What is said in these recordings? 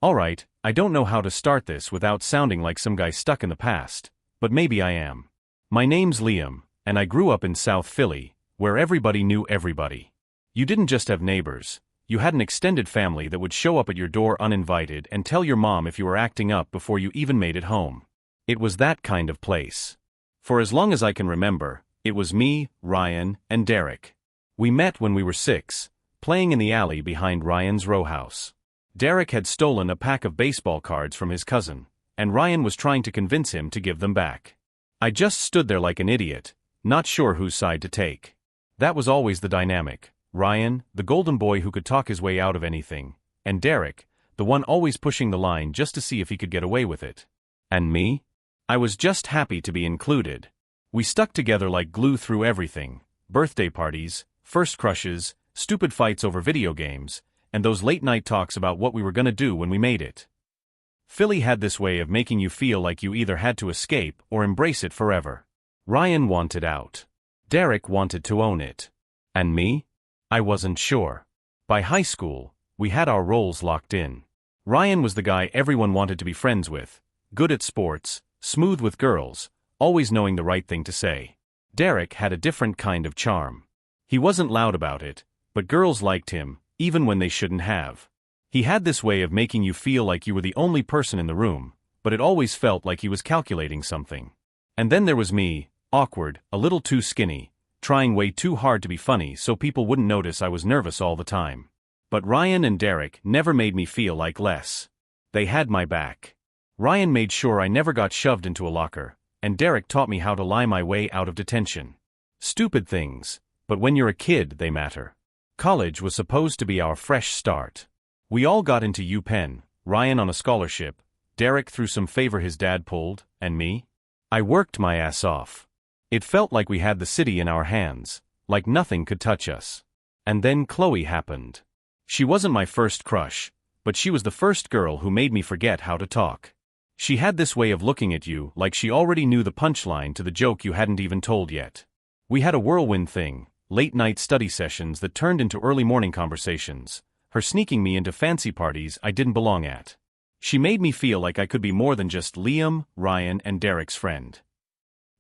Alright, I don't know how to start this without sounding like some guy stuck in the past, but maybe I am. My name's Liam, and I grew up in South Philly, where everybody knew everybody. You didn't just have neighbors, you had an extended family that would show up at your door uninvited and tell your mom if you were acting up before you even made it home. It was that kind of place. For as long as I can remember, it was me, Ryan, and Derek. We met when we were 6, playing in the alley behind Ryan's row house. Derek had stolen a pack of baseball cards from his cousin, and Ryan was trying to convince him to give them back. I just stood there like an idiot, not sure whose side to take. That was always the dynamic. Ryan, the golden boy who could talk his way out of anything, and Derek, the one always pushing the line just to see if he could get away with it. And me? I was just happy to be included. We stuck together like glue through everything: birthday parties, first crushes, stupid fights over video games, and those late-night talks about what we were gonna do when we made it. Philly had this way of making you feel like you either had to escape or embrace it forever. Ryan wanted out. Derek wanted to own it. And me? I wasn't sure. By high school, we had our roles locked in. Ryan was the guy everyone wanted to be friends with, good at sports, smooth with girls, always knowing the right thing to say. Derek had a different kind of charm. He wasn't loud about it, but girls liked him, even when they shouldn't have. He had this way of making you feel like you were the only person in the room, but it always felt like he was calculating something. And then there was me, awkward, a little too skinny, trying way too hard to be funny so people wouldn't notice I was nervous all the time. But Ryan and Derek never made me feel like less. They had my back. Ryan made sure I never got shoved into a locker, and Derek taught me how to lie my way out of detention. Stupid things, but when you're a kid they matter. College was supposed to be our fresh start. We all got into UPenn, Ryan on a scholarship, Derek through some favor his dad pulled, and me? I worked my ass off. It felt like we had the city in our hands, like nothing could touch us. And then Chloe happened. She wasn't my first crush, but she was the first girl who made me forget how to talk. She had this way of looking at you like she already knew the punchline to the joke you hadn't even told yet. We had a whirlwind thing, late-night study sessions that turned into early morning conversations, her sneaking me into fancy parties I didn't belong at. She made me feel like I could be more than just Liam, Ryan, and Derek's friend.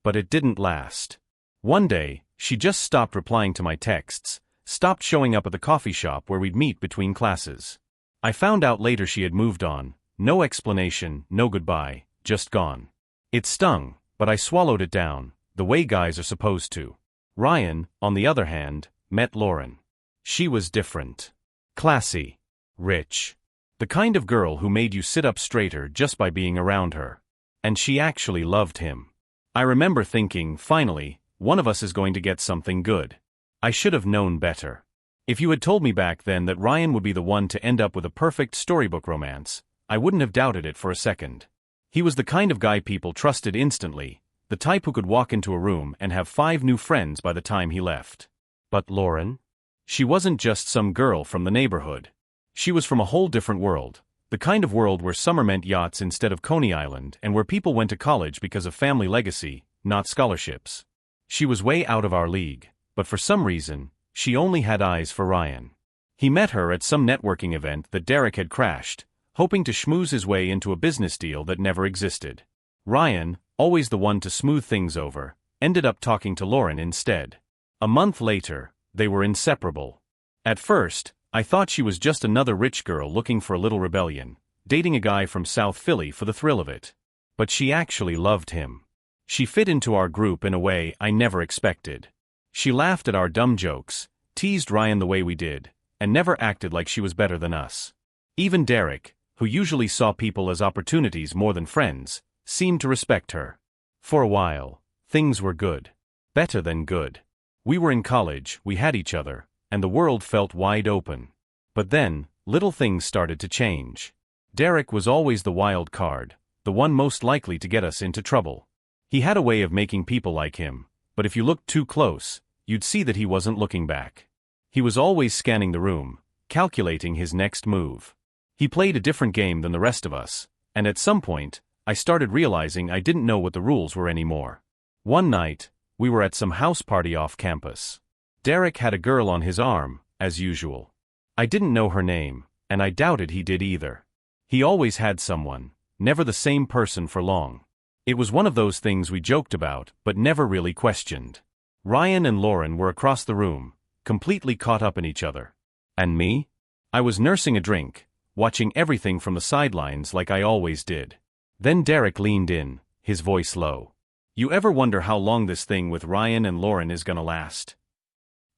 But it didn't last. One day, she just stopped replying to my texts, stopped showing up at the coffee shop where we'd meet between classes. I found out later she had moved on, no explanation, no goodbye, just gone. It stung, but I swallowed it down, the way guys are supposed to. Ryan, on the other hand, met Lauren. She was different. Classy. Rich. The kind of girl who made you sit up straighter just by being around her. And she actually loved him. I remember thinking, finally, one of us is going to get something good. I should have known better. If you had told me back then that Ryan would be the one to end up with a perfect storybook romance, I wouldn't have doubted it for a second. He was the kind of guy people trusted instantly, the type who could walk into a room and have 5 new friends by the time he left. But Lauren? She wasn't just some girl from the neighborhood. She was from a whole different world, the kind of world where summer meant yachts instead of Coney Island and where people went to college because of family legacy, not scholarships. She was way out of our league, but for some reason, she only had eyes for Ryan. He met her at some networking event that Derek had crashed, hoping to schmooze his way into a business deal that never existed. Ryan, always the one to smooth things over, ended up talking to Lauren instead. A month later, they were inseparable. At first, I thought she was just another rich girl looking for a little rebellion, dating a guy from South Philly for the thrill of it. But she actually loved him. She fit into our group in a way I never expected. She laughed at our dumb jokes, teased Ryan the way we did, and never acted like she was better than us. Even Derek, who usually saw people as opportunities more than friends, seemed to respect her. For a while, things were good. Better than good. We were in college, we had each other, and the world felt wide open. But then, little things started to change. Derek was always the wild card, the one most likely to get us into trouble. He had a way of making people like him, but if you looked too close, you'd see that he wasn't looking back. He was always scanning the room, calculating his next move. He played a different game than the rest of us, and at some point, I started realizing I didn't know what the rules were anymore. One night, we were at some house party off campus. Derek had a girl on his arm, as usual. I didn't know her name, and I doubted he did either. He always had someone, never the same person for long. It was one of those things we joked about, but never really questioned. Ryan and Lauren were across the room, completely caught up in each other. And me? I was nursing a drink, watching everything from the sidelines like I always did. Then Derek leaned in, his voice low. You ever wonder how long this thing with Ryan and Lauren is gonna last?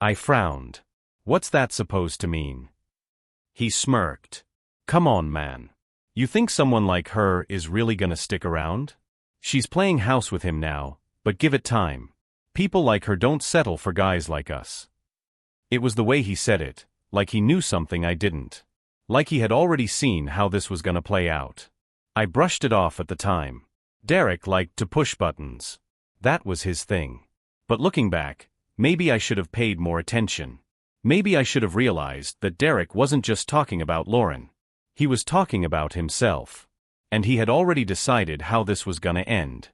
I frowned. What's that supposed to mean? He smirked. Come on, man. You think someone like her is really gonna stick around? She's playing house with him now, but give it time. People like her don't settle for guys like us. It was the way he said it, like he knew something I didn't. Like he had already seen how this was gonna play out. I brushed it off at the time. Derek liked to push buttons. That was his thing. But looking back, maybe I should have paid more attention. Maybe I should have realized that Derek wasn't just talking about Lauren. He was talking about himself. And he had already decided how this was gonna end.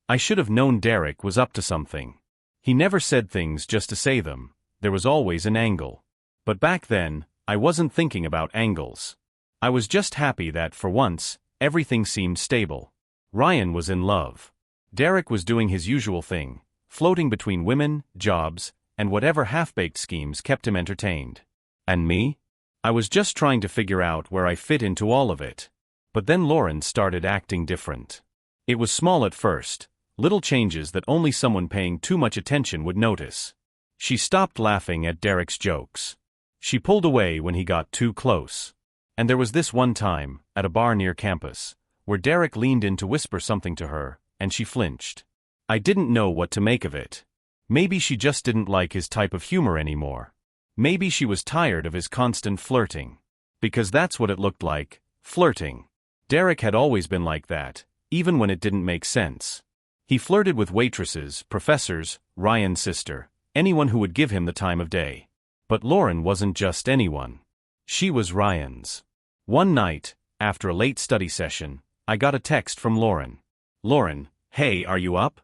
I should have known Derek was up to something. He never said things just to say them, there was always an angle. But back then, I wasn't thinking about angles. I was just happy that, for once, everything seemed stable. Ryan was in love. Derek was doing his usual thing, floating between women, jobs, and whatever half-baked schemes kept him entertained. And me? I was just trying to figure out where I fit into all of it. But then Lauren started acting different. It was small at first, little changes that only someone paying too much attention would notice. She stopped laughing at Derek's jokes. She pulled away when he got too close. And there was this one time, at a bar near campus, where Derek leaned in to whisper something to her, and she flinched. I didn't know what to make of it. Maybe she just didn't like his type of humor anymore. Maybe she was tired of his constant flirting. Because that's what it looked like, flirting. Derek had always been like that, even when it didn't make sense. He flirted with waitresses, professors, Ryan's sister, anyone who would give him the time of day. But Lauren wasn't just anyone. She was Ryan's. One night, after a late study session, I got a text from Lauren. Lauren, hey, are you up?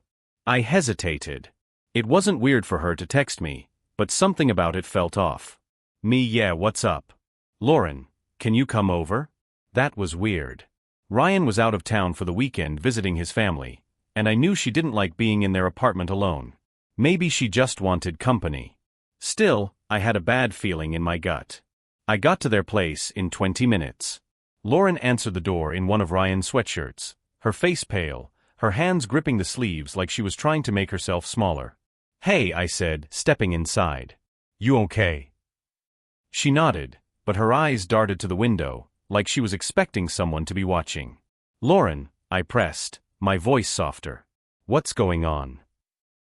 I hesitated. It wasn't weird for her to text me, but something about it felt off. Me, yeah, what's up? Lauren, can you come over? That was weird. Ryan was out of town for the weekend visiting his family, and I knew she didn't like being in their apartment alone. Maybe she just wanted company. Still, I had a bad feeling in my gut. I got to their place in 20 minutes. Lauren answered the door in one of Ryan's sweatshirts, her face pale, her hands gripping the sleeves like she was trying to make herself smaller. Hey, I said, stepping inside. You okay? She nodded, but her eyes darted to the window, like she was expecting someone to be watching. Lauren, I pressed, my voice softer. What's going on?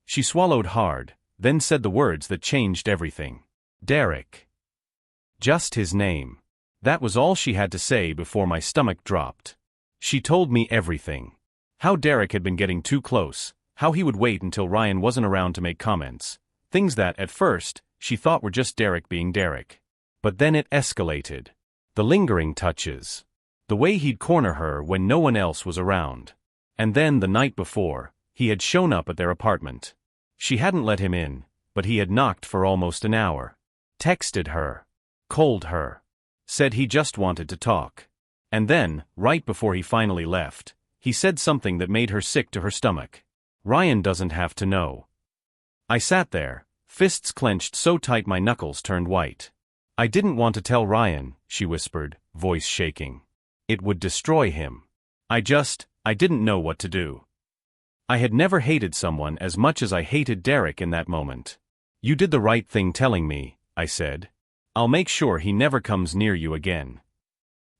She swallowed hard, then said the words that changed everything. Derek. Just his name. That was all she had to say before my stomach dropped. She told me everything. How Derek had been getting too close, how he would wait until Ryan wasn't around to make comments, things that, at first, she thought were just Derek being Derek. But then it escalated. The lingering touches. The way he'd corner her when no one else was around. And then, the night before, he had shown up at their apartment. She hadn't let him in, but he had knocked for almost an hour. Texted her. Called her. Said he just wanted to talk. And then, right before he finally left, he said something that made her sick to her stomach. Ryan doesn't have to know. I sat there, fists clenched so tight my knuckles turned white. I didn't want to tell Ryan, she whispered, voice shaking. It would destroy him. I didn't know what to do. I had never hated someone as much as I hated Derek in that moment. You did the right thing telling me, I said. I'll make sure he never comes near you again.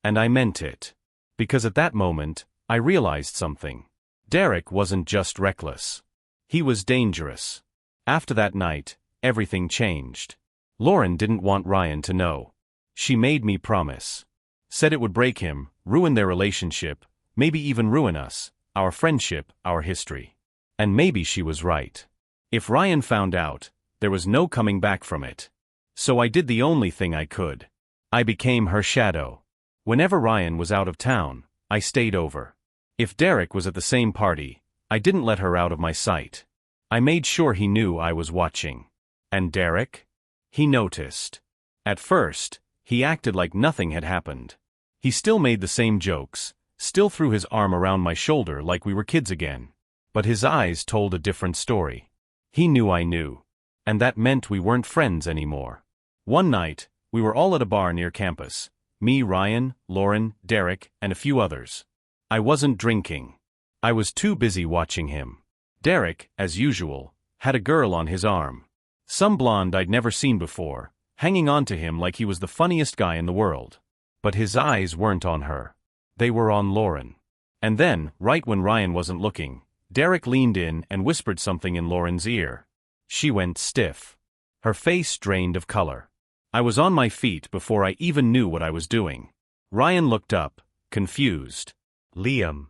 And I meant it. Because at that moment, I realized something. Derek wasn't just reckless. He was dangerous. After that night, everything changed. Lauren didn't want Ryan to know. She made me promise. Said it would break him, ruin their relationship, maybe even ruin us, our friendship, our history. And maybe she was right. If Ryan found out, there was no coming back from it. So I did the only thing I could. I became her shadow. Whenever Ryan was out of town, I stayed over. If Derek was at the same party, I didn't let her out of my sight. I made sure he knew I was watching. And Derek? He noticed. At first, he acted like nothing had happened. He still made the same jokes, still threw his arm around my shoulder like we were kids again. But his eyes told a different story. He knew I knew. And that meant we weren't friends anymore. One night, we were all at a bar near campus. Me, Ryan, Lauren, Derek, and a few others. I wasn't drinking. I was too busy watching him. Derek, as usual, had a girl on his arm. Some blonde I'd never seen before, hanging on to him like he was the funniest guy in the world. But his eyes weren't on her. They were on Lauren. And then, right when Ryan wasn't looking, Derek leaned in and whispered something in Lauren's ear. She went stiff. Her face drained of color. I was on my feet before I even knew what I was doing. Ryan looked up, confused. Liam.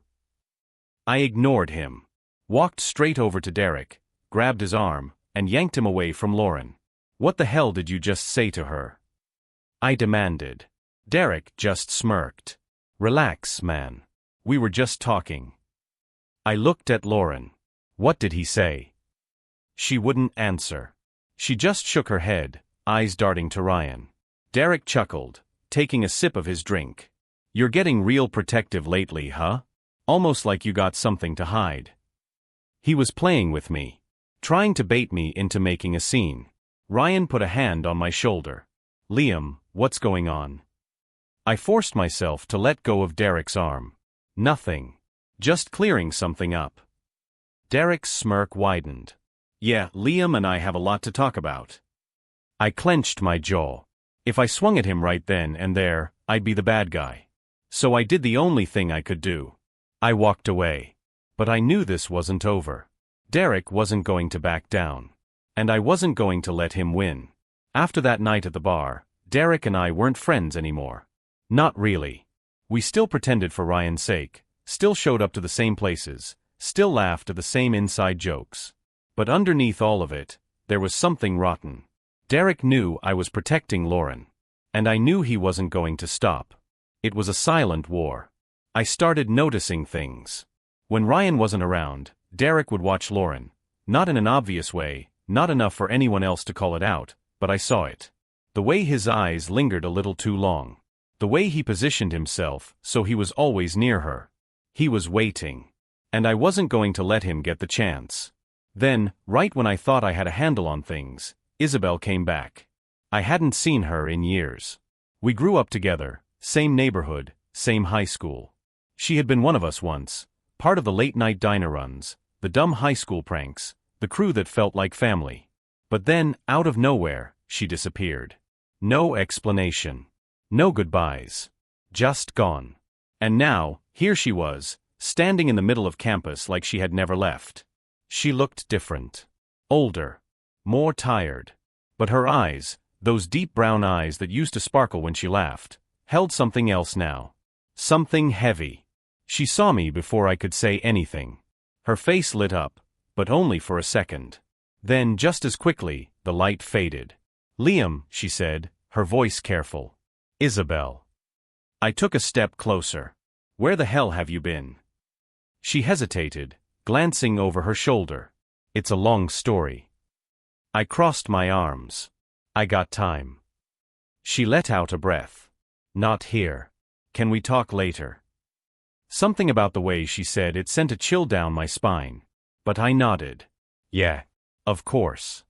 I ignored him. Walked straight over to Derek, grabbed his arm, and yanked him away from Lauren. What the hell did you just say to her? I demanded. Derek just smirked. Relax, man. We were just talking. I looked at Lauren. What did he say? She wouldn't answer. She just shook her head, eyes darting to Ryan. Derek chuckled, taking a sip of his drink. You're getting real protective lately, huh? Almost like you got something to hide. He was playing with me, trying to bait me into making a scene. Ryan put a hand on my shoulder. Liam, what's going on? I forced myself to let go of Derek's arm. Nothing. Just clearing something up. Derek's smirk widened. Yeah, Liam and I have a lot to talk about. I clenched my jaw. If I swung at him right then and there, I'd be the bad guy. So I did the only thing I could do. I walked away. But I knew this wasn't over. Derek wasn't going to back down. And I wasn't going to let him win. After that night at the bar, Derek and I weren't friends anymore. Not really. We still pretended for Ryan's sake, still showed up to the same places, still laughed at the same inside jokes. But underneath all of it, there was something rotten. Derek knew I was protecting Lauren. And I knew he wasn't going to stop. It was a silent war. I started noticing things. When Ryan wasn't around, Derek would watch Lauren. Not in an obvious way, not enough for anyone else to call it out, but I saw it. The way his eyes lingered a little too long. The way he positioned himself so he was always near her. He was waiting. And I wasn't going to let him get the chance. Then, right when I thought I had a handle on things, Isabel came back. I hadn't seen her in years. We grew up together, same neighborhood, same high school. She had been one of us once, part of the late-night diner runs, the dumb high school pranks, the crew that felt like family. But then, out of nowhere, she disappeared. No explanation. No goodbyes. Just gone. And now, here she was, standing in the middle of campus like she had never left. She looked different. Older. More tired. But her eyes, those deep brown eyes that used to sparkle when she laughed, held something else now. Something heavy. She saw me before I could say anything. Her face lit up, but only for a second. Then, just as quickly, the light faded. Liam, she said, her voice careful. Isabel. I took a step closer. Where the hell have you been? She hesitated, glancing over her shoulder. It's a long story. I crossed my arms. I got time. She let out a breath. Not here. Can we talk later? Something about the way she said it sent a chill down my spine. But I nodded. Yeah. Of course.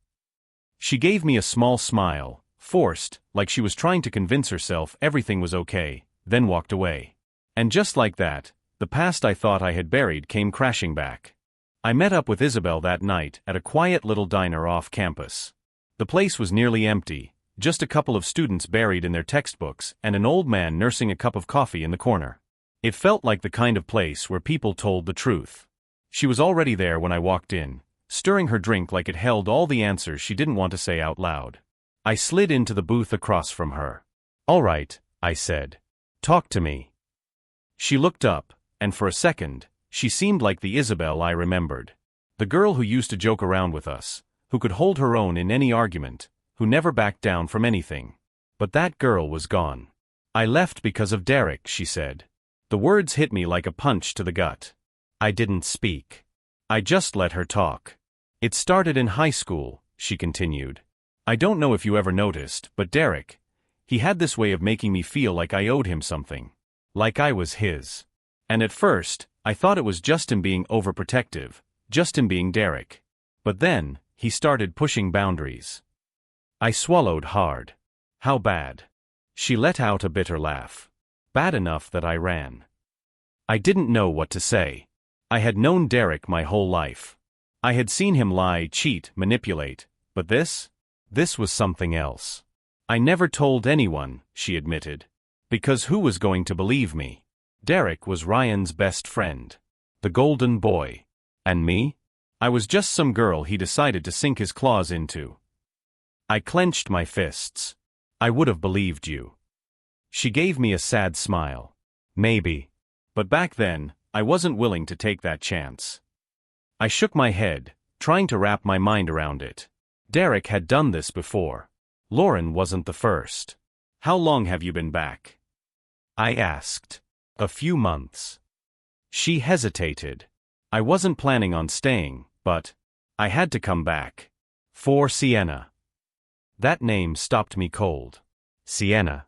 She gave me a small smile, forced, like she was trying to convince herself everything was okay, then walked away. And just like that, the past I thought I had buried came crashing back. I met up with Isabel that night at a quiet little diner off campus. The place was nearly empty, just a couple of students buried in their textbooks and an old man nursing a cup of coffee in the corner. It felt like the kind of place where people told the truth. She was already there when I walked in, stirring her drink like it held all the answers she didn't want to say out loud. I slid into the booth across from her. All right, I said. Talk to me. She looked up, and for a second, she seemed like the Isabel I remembered. The girl who used to joke around with us, who could hold her own in any argument, who never backed down from anything. But that girl was gone. I left because of Derek, she said. The words hit me like a punch to the gut. I didn't speak. I just let her talk. It started in high school, she continued. I don't know if you ever noticed, but Derek, he had this way of making me feel like I owed him something. Like I was his. And at first, I thought it was just him being overprotective, just him being Derek. But then, he started pushing boundaries. I swallowed hard. How bad? She let out a bitter laugh. Bad enough that I ran. I didn't know what to say. I had known Derek my whole life. I had seen him lie, cheat, manipulate, but this was something else. I never told anyone, she admitted. Because who was going to believe me? Derek was Ryan's best friend. The golden boy. And me? I was just some girl he decided to sink his claws into. I clenched my fists. I would have believed you. She gave me a sad smile. Maybe. But back then, I wasn't willing to take that chance. I shook my head, trying to wrap my mind around it. Derek had done this before. Lauren wasn't the first. How long have you been back? I asked. A few months. She hesitated. I wasn't planning on staying, but I had to come back. For Sienna. That name stopped me cold. Sienna.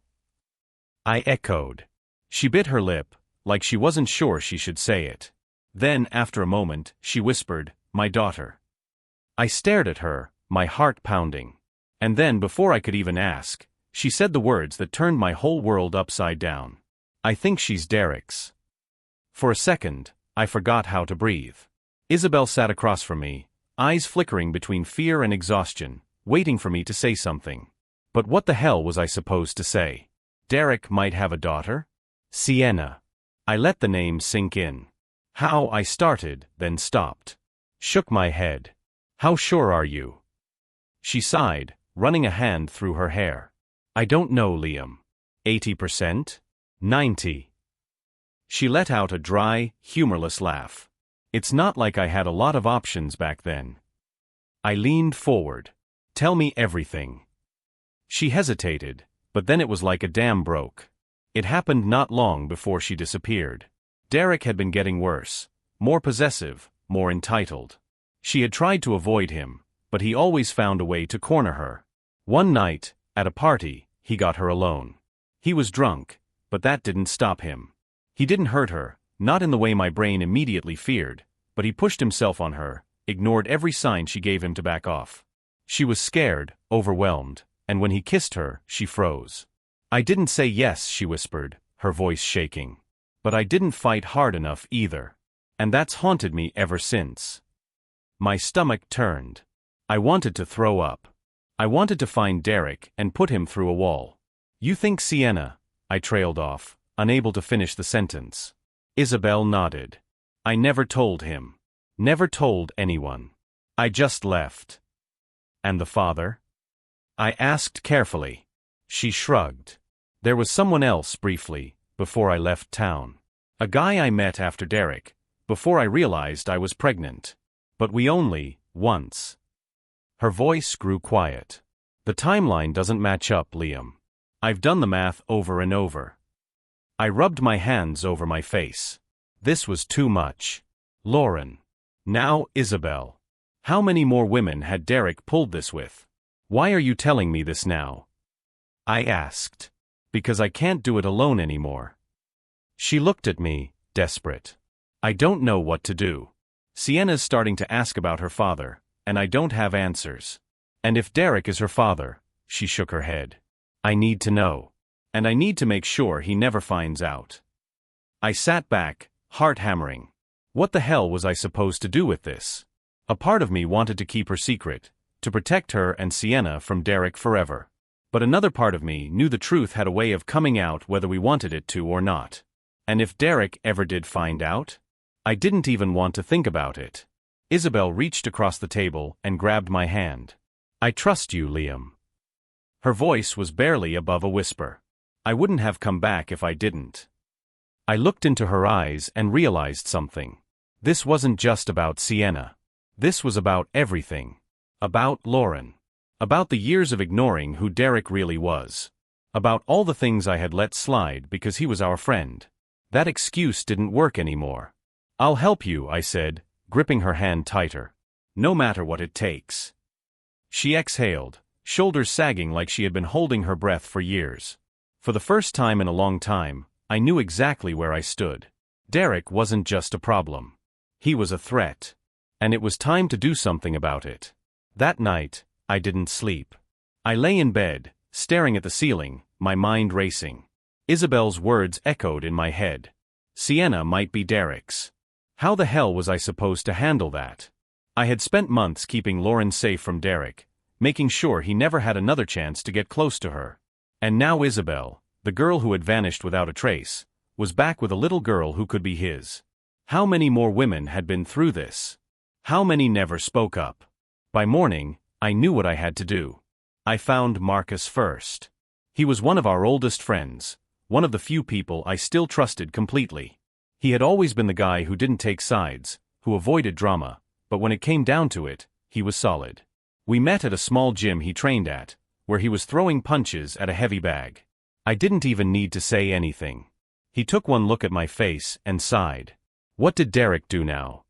I echoed. She bit her lip, like she wasn't sure she should say it. Then, after a moment, she whispered, "My daughter." I stared at her, my heart pounding. And then, before I could even ask, she said the words that turned my whole world upside down. I think she's Derek's. For a second, I forgot how to breathe. Isabel sat across from me, eyes flickering between fear and exhaustion, waiting for me to say something. But what the hell was I supposed to say? Derek might have a daughter? Sienna. I let the name sink in. How I started, then stopped. Shook my head. How sure are you? She sighed, running a hand through her hair. I don't know, Liam. 80%? 90%. She let out a dry, humorless laugh. It's not like I had a lot of options back then. I leaned forward. Tell me everything. She hesitated, but then it was like a dam broke. It happened not long before she disappeared. Derek had been getting worse, more possessive, more entitled. She had tried to avoid him, but he always found a way to corner her. One night, at a party, he got her alone. He was drunk, but that didn't stop him. He didn't hurt her, not in the way my brain immediately feared, but he pushed himself on her, ignored every sign she gave him to back off. She was scared, overwhelmed, and when he kissed her, she froze. I didn't say yes, she whispered, her voice shaking. But I didn't fight hard enough either. And that's haunted me ever since. My stomach turned. I wanted to throw up. I wanted to find Derek and put him through a wall. You think Sienna? I trailed off, unable to finish the sentence. Isabel nodded. I never told him. Never told anyone. I just left. And the father? I asked carefully. She shrugged. There was someone else briefly, before I left town. A guy I met after Derek, before I realized I was pregnant. But we only, once. Her voice grew quiet. The timeline doesn't match up, Liam. I've done the math over and over. I rubbed my hands over my face. This was too much. Lauren. Now Isabel. How many more women had Derek pulled this with? Why are you telling me this now? I asked. Because I can't do it alone anymore. She looked at me, desperate. I don't know what to do. Sienna's starting to ask about her father, and I don't have answers. And if Derek is her father, she shook her head. I need to know. And I need to make sure he never finds out. I sat back, heart hammering. What the hell was I supposed to do with this? A part of me wanted to keep her secret, to protect her and Sienna from Derek forever. But another part of me knew the truth had a way of coming out whether we wanted it to or not. And if Derek ever did find out? I didn't even want to think about it. Isabel reached across the table and grabbed my hand. I trust you, Liam. Her voice was barely above a whisper. I wouldn't have come back if I didn't. I looked into her eyes and realized something. This wasn't just about Sienna. This was about everything. About Lauren. About the years of ignoring who Derek really was. About all the things I had let slide because he was our friend. That excuse didn't work anymore. I'll help you, I said, gripping her hand tighter. No matter what it takes. She exhaled, shoulders sagging like she had been holding her breath for years. For the first time in a long time, I knew exactly where I stood. Derek wasn't just a problem. He was a threat. And it was time to do something about it. That night, I didn't sleep. I lay in bed, staring at the ceiling, my mind racing. Isabel's words echoed in my head. Sienna might be Derek's. How the hell was I supposed to handle that? I had spent months keeping Lauren safe from Derek, making sure he never had another chance to get close to her. And now Isabel, the girl who had vanished without a trace, was back with a little girl who could be his. How many more women had been through this? How many never spoke up? By morning, I knew what I had to do. I found Marcus first. He was one of our oldest friends, one of the few people I still trusted completely. He had always been the guy who didn't take sides, who avoided drama, but when it came down to it, he was solid. We met at a small gym he trained at, where he was throwing punches at a heavy bag. I didn't even need to say anything. He took one look at my face and sighed. What did Derek do now?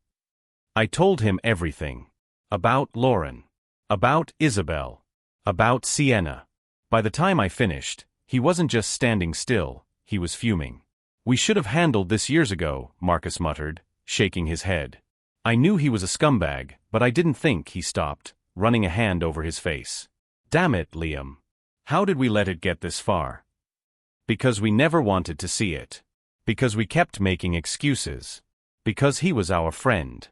I told him everything. About Lauren. About Isabel. About Sienna. By the time I finished, he wasn't just standing still, he was fuming. We should have handled this years ago, Marcus muttered, shaking his head. I knew he was a scumbag, but I didn't think he stopped, running a hand over his face. Damn it, Liam. How did we let it get this far? Because we never wanted to see it. Because we kept making excuses. Because he was our friend.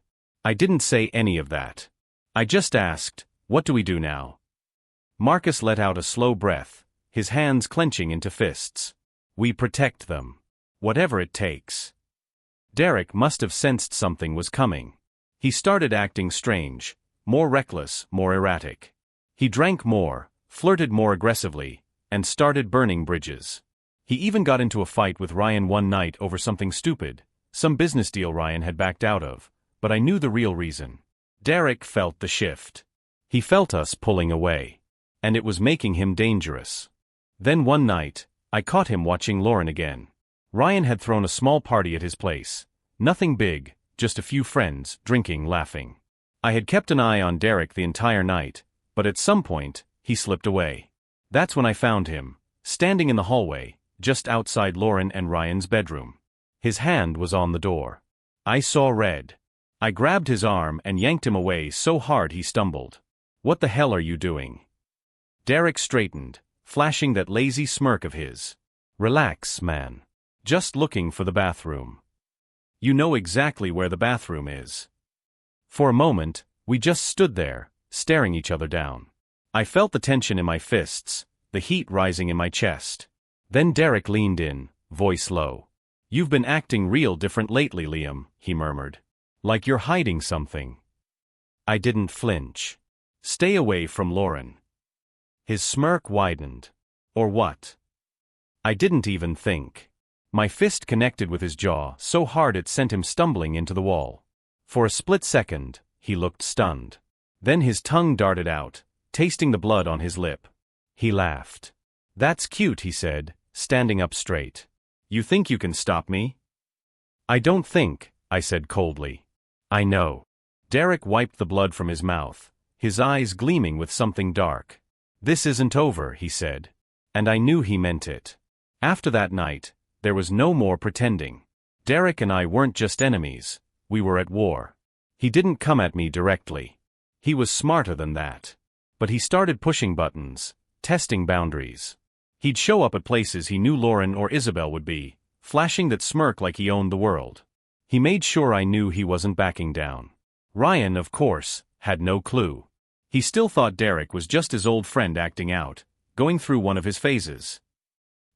I didn't say any of that. I just asked, what do we do now? Marcus let out a slow breath, his hands clenching into fists. We protect them. Whatever it takes. Derek must have sensed something was coming. He started acting strange, more reckless, more erratic. He drank more, flirted more aggressively, and started burning bridges. He even got into a fight with Ryan one night over something stupid, some business deal Ryan had backed out of, but I knew the real reason. Derek felt the shift. He felt us pulling away. And it was making him dangerous. Then one night, I caught him watching Lauren again. Ryan had thrown a small party at his place. Nothing big, just a few friends, drinking, laughing. I had kept an eye on Derek the entire night, but at some point, he slipped away. That's when I found him, standing in the hallway, just outside Lauren and Ryan's bedroom. His hand was on the door. I saw red. I grabbed his arm and yanked him away so hard he stumbled. What the hell are you doing? Derek straightened, flashing that lazy smirk of his. Relax, man. Just looking for the bathroom. You know exactly where the bathroom is. For a moment, we just stood there, staring each other down. I felt the tension in my fists, the heat rising in my chest. Then Derek leaned in, voice low. You've been acting real different lately, Liam, he murmured. Like you're hiding something. I didn't flinch. Stay away from Lauren. His smirk widened. Or what? I didn't even think. My fist connected with his jaw so hard it sent him stumbling into the wall. For a split second, he looked stunned. Then his tongue darted out, tasting the blood on his lip. He laughed. That's cute, he said, standing up straight. You think you can stop me? I don't think, I said coldly. I know. Derek wiped the blood from his mouth, his eyes gleaming with something dark. This isn't over, he said. And I knew he meant it. After that night, there was no more pretending. Derek and I weren't just enemies, we were at war. He didn't come at me directly. He was smarter than that. But he started pushing buttons, testing boundaries. He'd show up at places he knew Lauren or Isabel would be, flashing that smirk like he owned the world. He made sure I knew he wasn't backing down. Ryan, of course, had no clue. He still thought Derek was just his old friend acting out, going through one of his phases.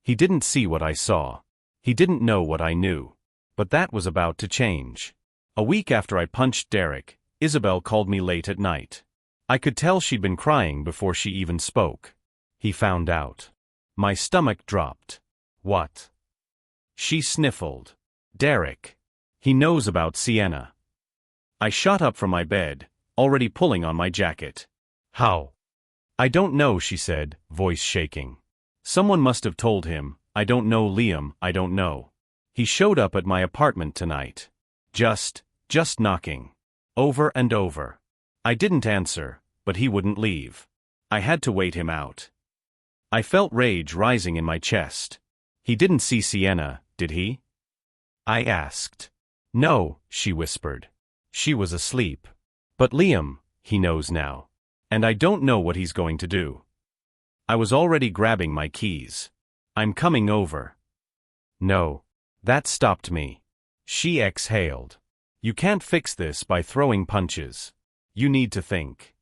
He didn't see what I saw. He didn't know what I knew. But that was about to change. A week after I punched Derek, Isabel called me late at night. I could tell she'd been crying before she even spoke. He found out. My stomach dropped. What? She sniffled. Derek. He knows about Sienna. I shot up from my bed, already pulling on my jacket. How? I don't know, she said, voice shaking. Someone must have told him. I don't know, Liam, I don't know. He showed up at my apartment tonight. Just knocking. Over and over. I didn't answer, but he wouldn't leave. I had to wait him out. I felt rage rising in my chest. He didn't see Sienna, did he? I asked. No, she whispered. She was asleep. But Liam, he knows now. And I don't know what he's going to do. I was already grabbing my keys. I'm coming over. No. That stopped me. She exhaled. You can't fix this by throwing punches. You need to think.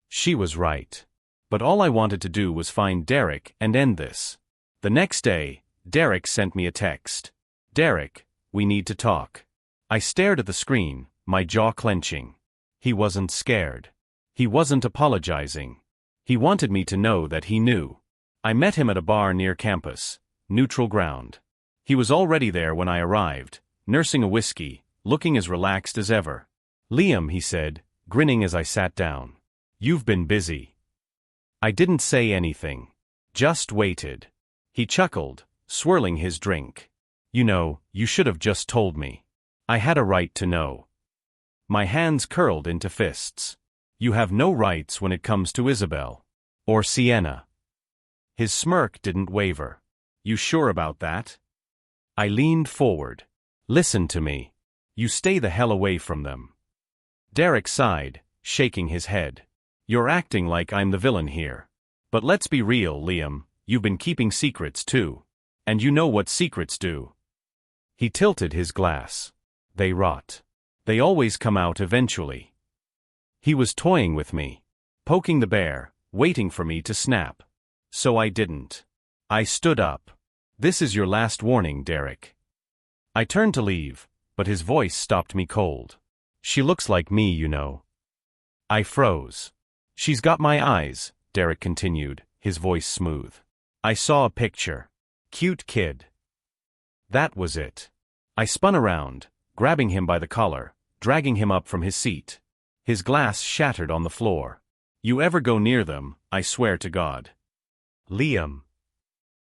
She was right. But all I wanted to do was find Derek and end this. The next day, Derek sent me a text. Derek, we need to talk. I stared at the screen, my jaw clenching. He wasn't scared. He wasn't apologizing. He wanted me to know that he knew. I met him at a bar near campus, neutral ground. He was already there when I arrived, nursing a whiskey, looking as relaxed as ever. Liam, he said, grinning as I sat down. You've been busy. I didn't say anything. Just waited. He chuckled, swirling his drink. You know, you should have just told me. I had a right to know. My hands curled into fists. You have no rights when it comes to Isabel. Or Sienna. His smirk didn't waver. You sure about that? I leaned forward. Listen to me. You stay the hell away from them. Derek sighed, shaking his head. You're acting like I'm the villain here. But let's be real, Liam, you've been keeping secrets too. And you know what secrets do. He tilted his glass. They rot. They always come out eventually. He was toying with me, poking the bear, waiting for me to snap. So I didn't. I stood up. This is your last warning, Derek. I turned to leave, but his voice stopped me cold. She looks like me, you know. I froze. She's got my eyes, Derek continued, his voice smooth. I saw a picture. Cute kid. That was it. I spun around, grabbing him by the collar, dragging him up from his seat. His glass shattered on the floor. You ever go near them, I swear to God. Liam.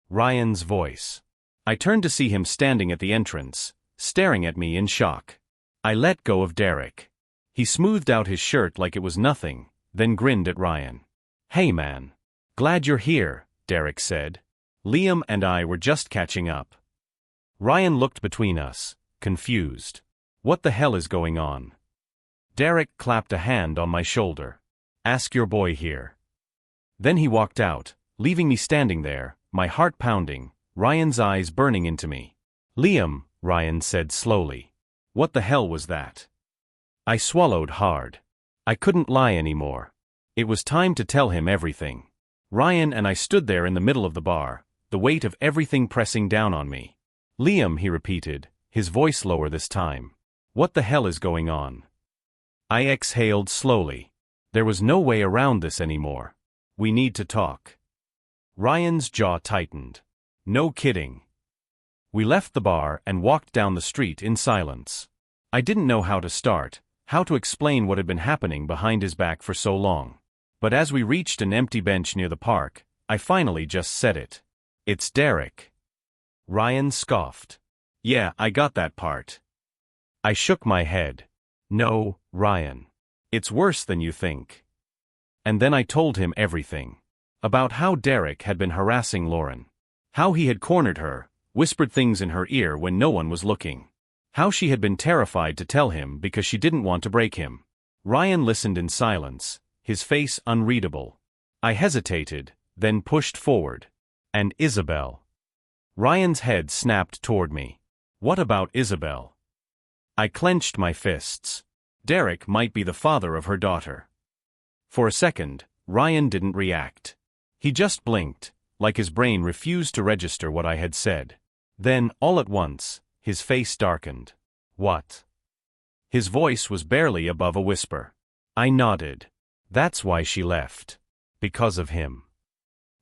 Ryan's voice. I turned to see him standing at the entrance, staring at me in shock. I let go of Derek. He smoothed out his shirt like it was nothing, then grinned at Ryan. Hey man. Glad you're here, Derek said. Liam and I were just catching up. Ryan looked between us, confused. What the hell is going on? Derek clapped a hand on my shoulder. Ask your boy here. Then he walked out, leaving me standing there, my heart pounding, Ryan's eyes burning into me. Liam, Ryan said slowly. What the hell was that? I swallowed hard. I couldn't lie anymore. It was time to tell him everything. Ryan and I stood there in the middle of the bar, the weight of everything pressing down on me. Liam, he repeated, his voice lower this time. What the hell is going on? I exhaled slowly. There was no way around this anymore. We need to talk. Ryan's jaw tightened. No kidding. We left the bar and walked down the street in silence. I didn't know how to start, how to explain what had been happening behind his back for so long. But as we reached an empty bench near the park, I finally just said it. It's Derek. Ryan scoffed. Yeah, I got that part. I shook my head. No, Ryan. It's worse than you think. And then I told him everything. About how Derek had been harassing Lauren. How he had cornered her, whispered things in her ear when no one was looking. How she had been terrified to tell him because she didn't want to break him. Ryan listened in silence, his face unreadable. I hesitated, then pushed forward. And Isabel. Ryan's head snapped toward me. What about Isabel? I clenched my fists. Derek might be the father of her daughter. For a second, Ryan didn't react. He just blinked, like his brain refused to register what I had said. Then, all at once, his face darkened. What? His voice was barely above a whisper. I nodded. That's why she left. Because of him.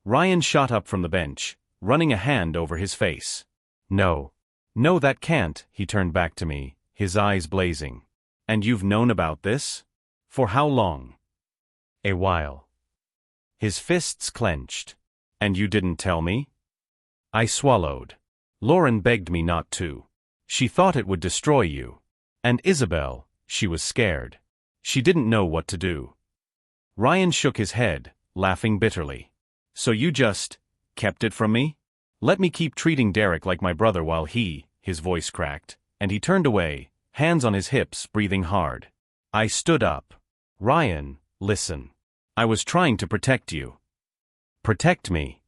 Ryan shot up from the bench, running a hand over his face. No. No, that can't, he turned back to me, his eyes blazing. And you've known about this? For how long? A while. His fists clenched. And you didn't tell me? I swallowed. Lauren begged me not to. She thought it would destroy you. And Isabel, she was scared. She didn't know what to do. Ryan shook his head, laughing bitterly. So you just kept it from me? Let me keep treating Derek like my brother while his voice cracked, and he turned away, hands on his hips, breathing hard. I stood up. Ryan, listen. I was trying to protect you. Protect me.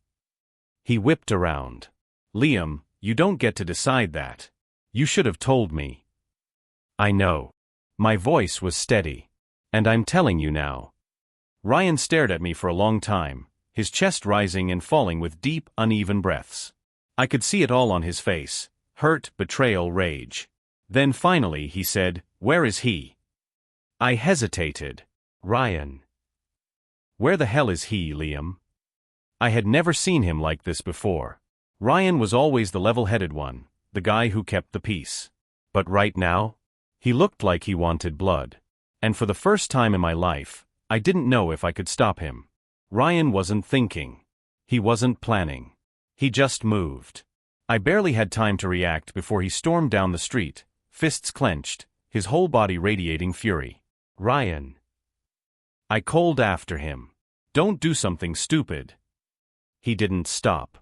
He whipped around. Liam, you don't get to decide that. You should have told me. I know. My voice was steady. And I'm telling you now. Ryan stared at me for a long time, his chest rising and falling with deep, uneven breaths. I could see it all on his face: hurt, betrayal, rage. Then finally he said, "Where is he?" I hesitated. Ryan. Where the hell is he, Liam? I had never seen him like this before. Ryan was always the level-headed one, the guy who kept the peace. But right now? He looked like he wanted blood. And for the first time in my life, I didn't know if I could stop him. Ryan wasn't thinking. He wasn't planning. He just moved. I barely had time to react before he stormed down the street, fists clenched, his whole body radiating fury. Ryan. I called after him. Don't do something stupid. He didn't stop.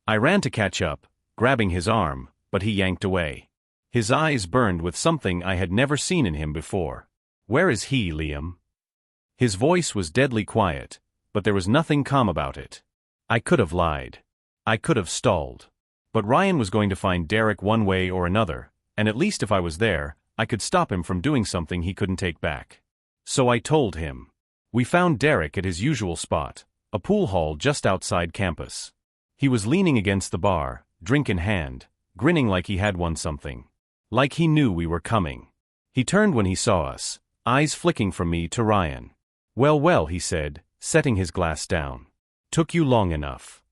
I ran to catch up, grabbing his arm, but he yanked away. His eyes burned with something I had never seen in him before. Where is he, Liam? His voice was deadly quiet, but there was nothing calm about it. I could have lied. I could have stalled. But Ryan was going to find Derek one way or another, and at least if I was there, I could stop him from doing something he couldn't take back. So I told him. We found Derek at his usual spot, a pool hall just outside campus. He was leaning against the bar, drink in hand, grinning like he had won something. Like he knew we were coming. He turned when he saw us, eyes flicking from me to Ryan. Well, well, he said, setting his glass down. Took you long enough.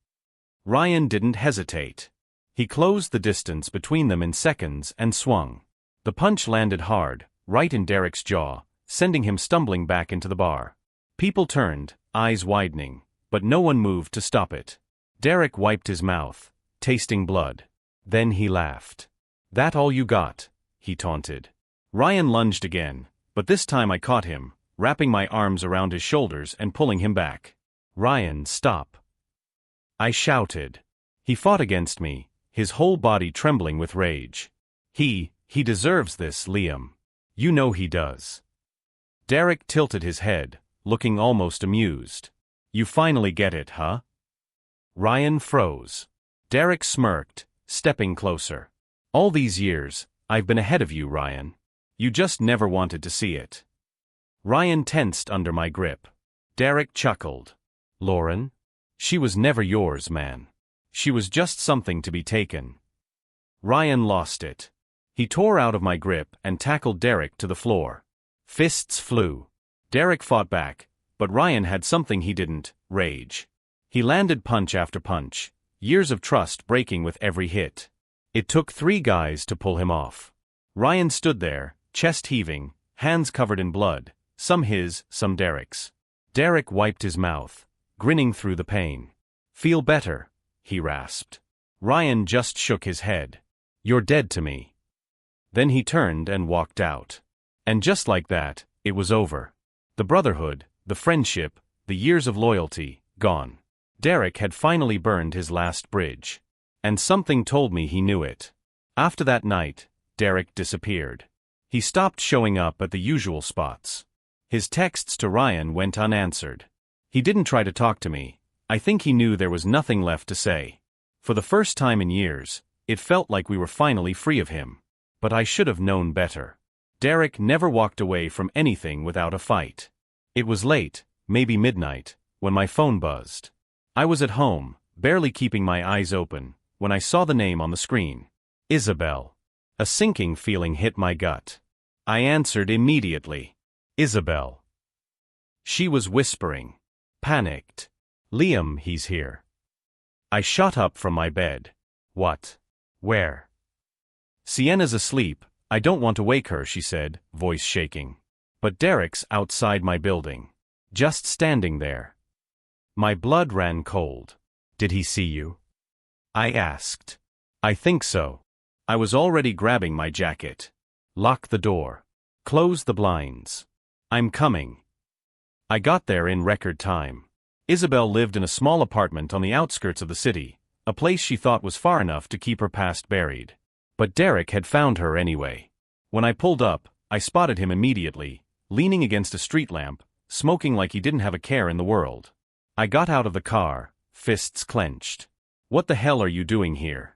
Ryan didn't hesitate. He closed the distance between them in seconds and swung. The punch landed hard, right in Derek's jaw, sending him stumbling back into the bar. People turned, eyes widening, but no one moved to stop it. Derek wiped his mouth, tasting blood. Then he laughed. That all you got? He taunted. Ryan lunged again, but this time I caught him, wrapping my arms around his shoulders and pulling him back. Ryan, stop. I shouted. He fought against me, his whole body trembling with rage. He deserves this, Liam. You know he does. Derek tilted his head, looking almost amused. You finally get it, huh? Ryan froze. Derek smirked, stepping closer. All these years, I've been ahead of you, Ryan. You just never wanted to see it. Ryan tensed under my grip. Derek chuckled. Lauren? She was never yours, man. She was just something to be taken. Ryan lost it. He tore out of my grip and tackled Derek to the floor. Fists flew. Derek fought back, but Ryan had something he didn't: rage. He landed punch after punch, years of trust breaking with every hit. It took 3 guys to pull him off. Ryan stood there, chest heaving, hands covered in blood, some his, some Derek's. Derek wiped his mouth, grinning through the pain. Feel better? He rasped. Ryan just shook his head. You're dead to me. Then he turned and walked out. And just like that, it was over. The brotherhood, the friendship, the years of loyalty, gone. Derek had finally burned his last bridge. And something told me he knew it. After that night, Derek disappeared. He stopped showing up at the usual spots. His texts to Ryan went unanswered. He didn't try to talk to me. I think he knew there was nothing left to say. For the first time in years, it felt like we were finally free of him. But I should have known better. Derek never walked away from anything without a fight. It was late, maybe midnight, when my phone buzzed. I was at home, barely keeping my eyes open, when I saw the name on the screen. Isabel. A sinking feeling hit my gut. I answered immediately. Isabel. She was whispering. Panicked. Liam, he's here. I shot up from my bed. What? Where? Sienna's asleep. I don't want to wake her, she said, voice shaking. But Derek's outside my building. Just standing there. My blood ran cold. Did he see you? I asked. I think so. I was already grabbing my jacket. Lock the door. Close the blinds. I'm coming. I got there in record time. Isabel lived in a small apartment on the outskirts of the city, a place she thought was far enough to keep her past buried. But Derek had found her anyway. When I pulled up, I spotted him immediately, leaning against a street lamp, smoking like he didn't have a care in the world. I got out of the car, fists clenched. "What the hell are you doing here?"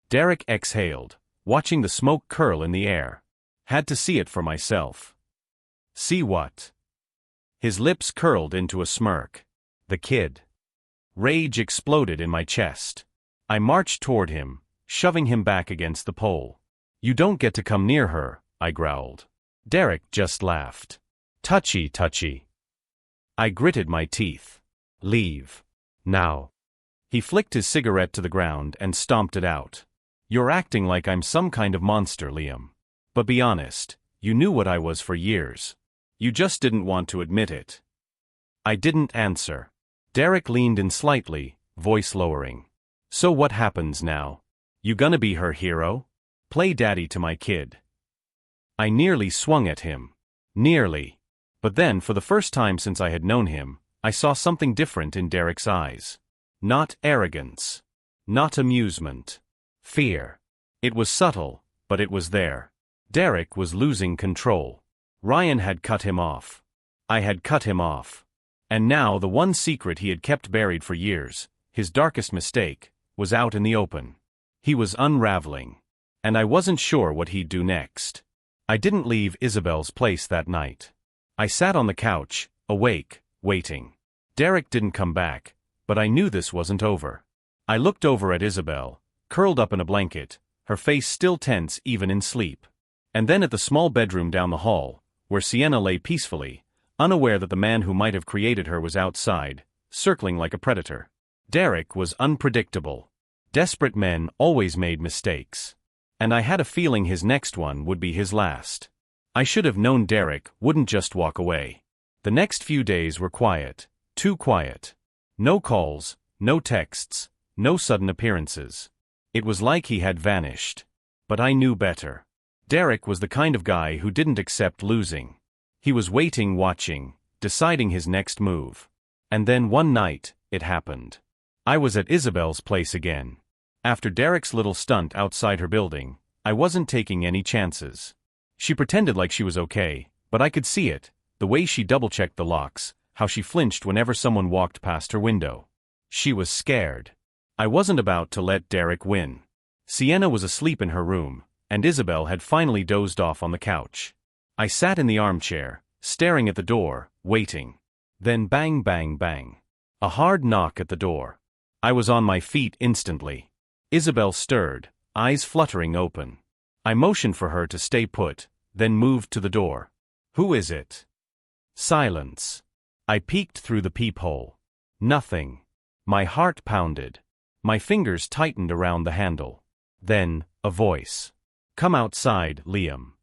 Derek exhaled, watching the smoke curl in the air. "Had to see it for myself." "See what?" His lips curled into a smirk. "The kid." Rage exploded in my chest. I marched toward him, shoving him back against the pole. "You don't get to come near her," I growled. Derek just laughed. "Touchy, touchy." I gritted my teeth. "Leave. Now." He flicked his cigarette to the ground and stomped it out. "You're acting like I'm some kind of monster, Liam. But be honest, you knew what I was for years. You just didn't want to admit it." I didn't answer. Derek leaned in slightly, voice lowering. "So what happens now? You gonna be her hero? Play daddy to my kid?" I nearly swung at him. Nearly. But then, for the first time since I had known him, I saw something different in Derek's eyes. Not arrogance. Not amusement. Fear. It was subtle, but it was there. Derek was losing control. Ryan had cut him off. I had cut him off. And now the one secret he had kept buried for years, his darkest mistake, was out in the open. He was unraveling. And I wasn't sure what he'd do next. I didn't leave Isabel's place that night. I sat on the couch, awake, waiting. Derek didn't come back, but I knew this wasn't over. I looked over at Isabel, curled up in a blanket, her face still tense even in sleep. And then at the small bedroom down the hall, where Sienna lay peacefully, unaware that the man who might have created her was outside, circling like a predator. Derek was unpredictable. Desperate men always made mistakes. And I had a feeling his next one would be his last. I should have known Derek wouldn't just walk away. The next few days were quiet, too quiet. No calls, no texts, no sudden appearances. It was like he had vanished. But I knew better. Derek was the kind of guy who didn't accept losing. He was waiting, watching, deciding his next move. And then one night, it happened. I was at Isabel's place again. After Derek's little stunt outside her building, I wasn't taking any chances. She pretended like she was okay, but I could see it, the way she double-checked the locks, how she flinched whenever someone walked past her window. She was scared. I wasn't about to let Derek win. Sienna was asleep in her room, and Isabel had finally dozed off on the couch. I sat in the armchair, staring at the door, waiting. Then bang, bang, bang. A hard knock at the door. I was on my feet instantly. Isabel stirred, eyes fluttering open. I motioned for her to stay put, then moved to the door. "Who is it?" Silence. I peeked through the peephole. Nothing. My heart pounded. My fingers tightened around the handle. Then, a voice. "Come outside, Liam."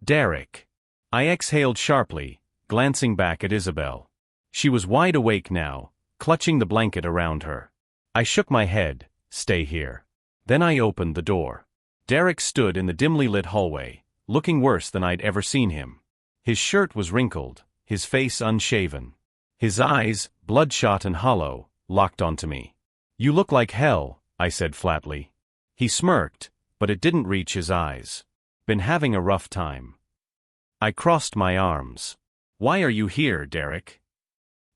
Derek. I exhaled sharply, glancing back at Isabel. She was wide awake now, clutching the blanket around her. I shook my head. "Stay here." Then I opened the door. Derek stood in the dimly lit hallway, looking worse than I'd ever seen him. His shirt was wrinkled, his face unshaven. His eyes, bloodshot and hollow, locked onto me. "You look like hell," I said flatly. He smirked, but it didn't reach his eyes. "Been having a rough time." I crossed my arms. "Why are you here, Derek?"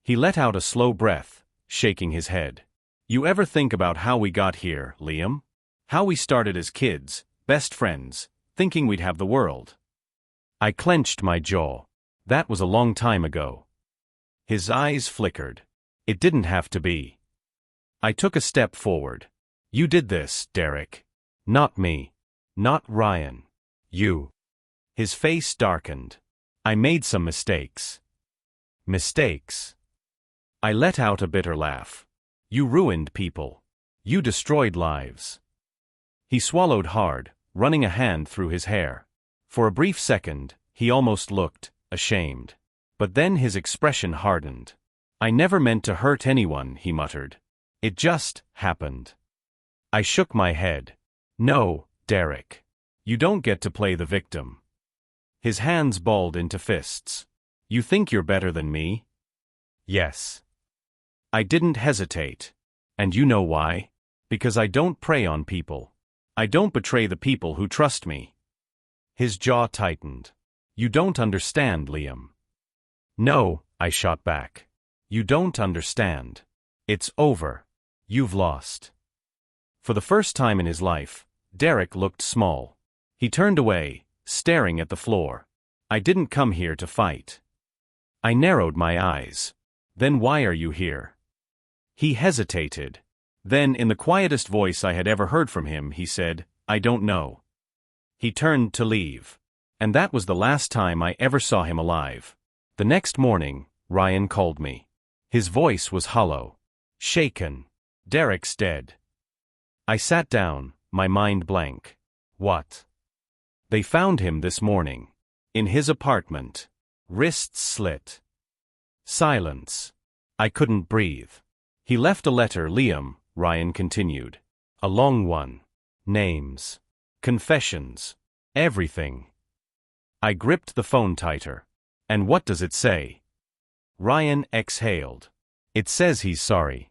He let out a slow breath, shaking his head. "You ever think about how we got here, Liam? How we started as kids, best friends, thinking we'd have the world?" I clenched my jaw. That was a long time ago. His eyes flickered. "It didn't have to be." I took a step forward. "You did this, Derek. Not me. Not Ryan. You." His face darkened. "I made some mistakes." "Mistakes?" I let out a bitter laugh. "You ruined people. You destroyed lives." He swallowed hard, running a hand through his hair. For a brief second, he almost looked ashamed. But then his expression hardened. "I never meant to hurt anyone," he muttered. "It just happened." I shook my head. "No, Derek. You don't get to play the victim." His hands balled into fists. "You think you're better than me?" "Yes." I didn't hesitate. "And you know why?" Because I don't prey on people. I don't betray the people who trust me. His jaw tightened. You don't understand, Liam. No, I shot back. You don't understand. It's over. You've lost. For the first time in his life, Derek looked small. He turned away, staring at the floor. I didn't come here to fight. I narrowed my eyes. Then why are you here? He hesitated. Then, in the quietest voice I had ever heard from him, he said, I don't know. He turned to leave. And that was the last time I ever saw him alive. The next morning, Ryan called me. His voice was hollow. Shaken. Derek's dead. I sat down, my mind blank. What? They found him this morning. In his apartment. Wrists slit. Silence. I couldn't breathe. He left a letter, Liam, Ryan continued. A long one. Names. Confessions. Everything. I gripped the phone tighter. And what does it say? Ryan exhaled. It says he's sorry.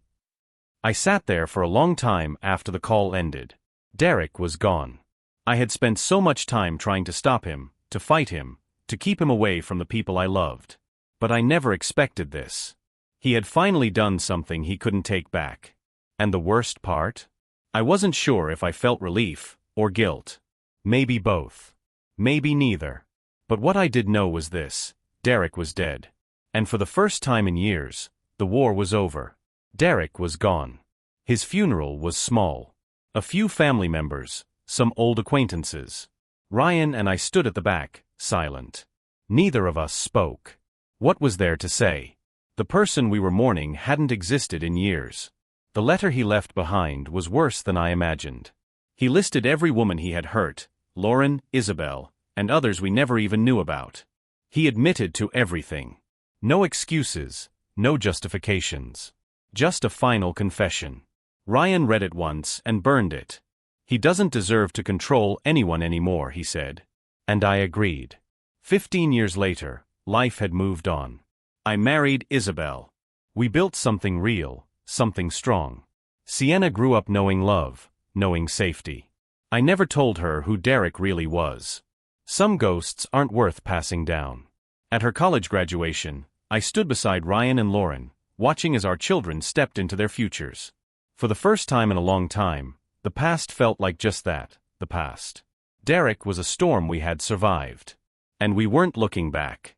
I sat there for a long time after the call ended. Derek was gone. I had spent so much time trying to stop him, to fight him, to keep him away from the people I loved. But I never expected this. He had finally done something he couldn't take back. And the worst part? I wasn't sure if I felt relief or guilt. Maybe both. Maybe neither. But what I did know was this: Derek was dead. And for the first time in years, the war was over. Derek was gone. His funeral was small. A few family members, some old acquaintances. Ryan and I stood at the back, silent. Neither of us spoke. What was there to say? The person we were mourning hadn't existed in years. The letter he left behind was worse than I imagined. He listed every woman he had hurt, Lauren, Isabel, and others we never even knew about. He admitted to everything. No excuses, no justifications. Just a final confession. Ryan read it once and burned it. He doesn't deserve to control anyone anymore, he said. And I agreed. 15 years later, life had moved on. I married Isabel. We built something real, something strong. Sienna grew up knowing love, knowing safety. I never told her who Derek really was. Some ghosts aren't worth passing down. At her college graduation, I stood beside Ryan and Lauren, watching as our children stepped into their futures. For the first time in a long time, the past felt like just that, the past. Derek was a storm we had survived. And we weren't looking back.